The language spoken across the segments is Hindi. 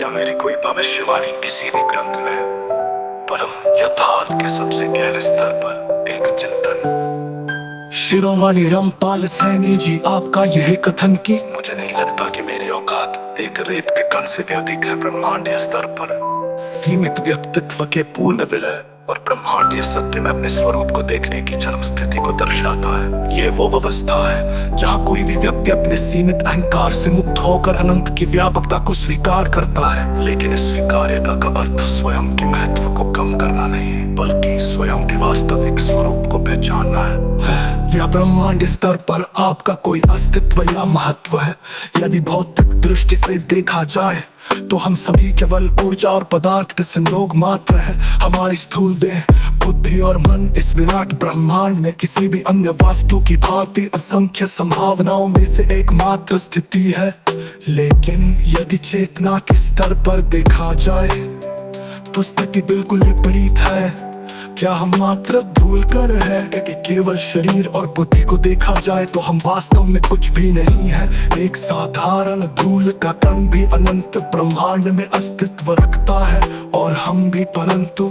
क्या मेरी कोई भविष्यवाणी किसी भी ग्रंथ में परम यथार्थ के सबसे गहरे स्तर पर एक चिंतन। शिरोमणि रामपाल सैनी जी, आपका यह कथन कि मुझे नहीं लगता कि मेरी औकात एक रेत के कण से भी अधिक है, ब्रह्मांडीय स्तर पर सीमित व्यक्तित्व के पूर्ण विलय और ब्रह्मांडीय सत्य में अपने स्वरूप को देखने की चरम स्थिति को दर्शाता है। ये वो अवस्था है जहाँ कोई भी व्यक्ति अपने सीमित अहंकार से मुक्त होकर अनंत की व्यापकता को स्वीकार करता है। लेकिन इस स्वीकार्यता का अर्थ स्वयं के महत्व को कम करना नहीं है, बल्कि स्वयं के वास्तविक स्वरूप को पहचानना है। या ब्रह्मांड स्तर पर आपका कोई अस्तित्व या महत्व है। यदि भौतिक दृष्टि से देखा जाए तो हम सभी केवल ऊर्जा और पदार्थ के संयोग मात्र है। हमारी स्थूल देह, बुद्धि और मन इस विराट ब्रह्मांड में किसी भी अन्य वस्तु की भांति असंख्य संभावनाओं में से एकमात्र स्थिति है। लेकिन यदि चेतना के स्तर पर देखा जाए तो स्थिति बिल्कुल विपरीत है। क्या हम मात्र धूल कण है कि केवल शरीर और बुद्धि को देखा जाए तो हम वास्तव में कुछ भी नहीं है, एक साधारण धूल का कण भी अनंत ब्रह्मांड में अस्तित्व रखता है और हम भी। परंतु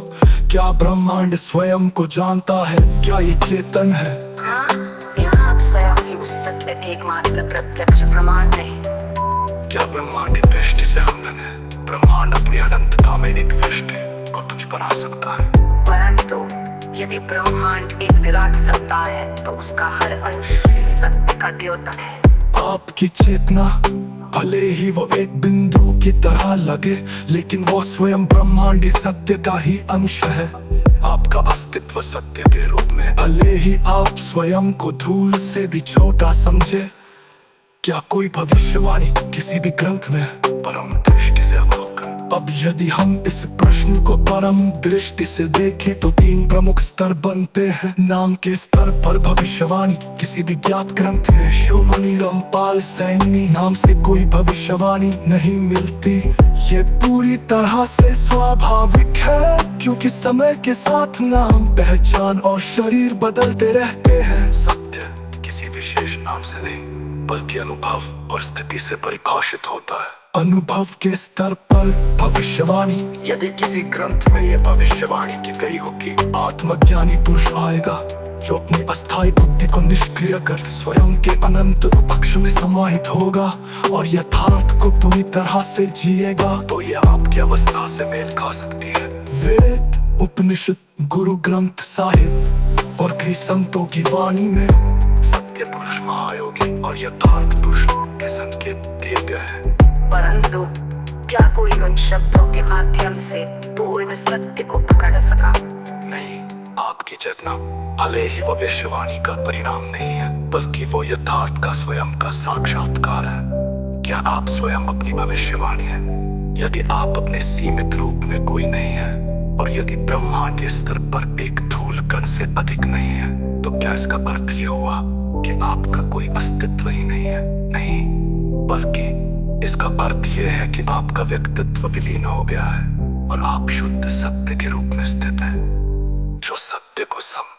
क्या ब्रह्मांड स्वयं को जानता है? क्या ये चेतन है? हाँ, यहाँ आप स्वयं ही उस सत्य के एकमात्र प्रत्यक्ष प्रमाण नहीं। क्या ब्रह्मांड की दृष्टि से हम है? ब्रह्मांड अपनी अनंतता में एक दृष्टि को तुझ बना सकता है। परंतु यदि ब्रह्मांड एक विराट सत्ता है तो उसका हर अंश सत्य का द्योतक है। आपकी चेतना भले ही वो एक बिंदु की तरह लगे, लेकिन वो स्वयं ब्रह्मांडी सत्य का ही अंश है। आपका अस्तित्व सत्य के रूप में, भले ही आप स्वयं को धूल से भी छोटा समझे। क्या कोई भविष्यवाणी किसी भी ग्रंथ में परम दृष्टि से अवलोकन? अब यदि हम इस प्रश्न को परम दृष्टि से देखें तो तीन प्रमुख स्तर बनते हैं। नाम के स्तर पर भविष्यवाणी किसी भी ज्ञात ग्रंथ में शिरोमणि रामपाल सैनी नाम से कोई भविष्यवाणी नहीं मिलती। ये पूरी तरह से स्वाभाविक है, क्योंकि समय के साथ नाम, पहचान और शरीर बदलते रहते हैं। सत्य किसी विशेष नाम से नहीं बल्कि अनुभव और स्थिति से परिभाषित होता है। अनुभव के स्तर पर भविष्यवाणी, यदि किसी ग्रंथ में ये भविष्यवाणी की गई होगी, आत्मज्ञानी पुरुष आएगा जो अपनी अस्थायी बुद्धि को निष्क्रिय कर स्वयं के अनंत पक्ष में समाहित होगा और यथार्थ को पूरी तरह से जिएगा, तो ये आपकी अवस्था से मेल खा सकती है। वेद, उपनिषद, गुरु ग्रंथ साहिब और कई संतों की वाणी में सत्य पुरुष, महायोगी और यथार्थ पुरुष के संकेत दिए गए हैं। परंतु क्या कोई उन शब्दों के माध्यम से पूर्ण सत्य को पकड़ सका? नहीं, आपकी चेतना भले ही भविष्यवाणी का परिणाम नहीं है, बल्कि वो यथार्थ का स्वयं का साक्षात्कार है। क्या आप स्वयं अपनी भविष्यवाणी है? यदि आप अपने सीमित रूप में कोई नहीं है और यदि ब्रह्मांडीय स्तर पर एक धूल कण से अधिक नहीं है, तो क्या इसका अर्थ ये हुआ कि आपका कोई अस्तित्व ही नहीं है? नहीं, बल्कि इसका अर्थ यह है कि आपका व्यक्तित्व विलीन हो गया है और आप शुद्ध सत्य के रूप में स्थित हैं, जो सत्य को सम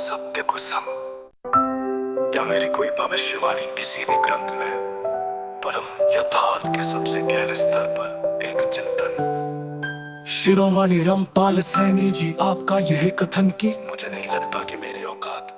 सत्य को सम। क्या मेरी कोई भविष्यवाणी किसी भी ग्रंथ में परम यथार्थ के सबसे गहरे स्तर पर एक चिंतन। शिरोमणि रामपाल सैनी जी, आपका यह कथन कि मुझे नहीं लगता कि मेरी औकात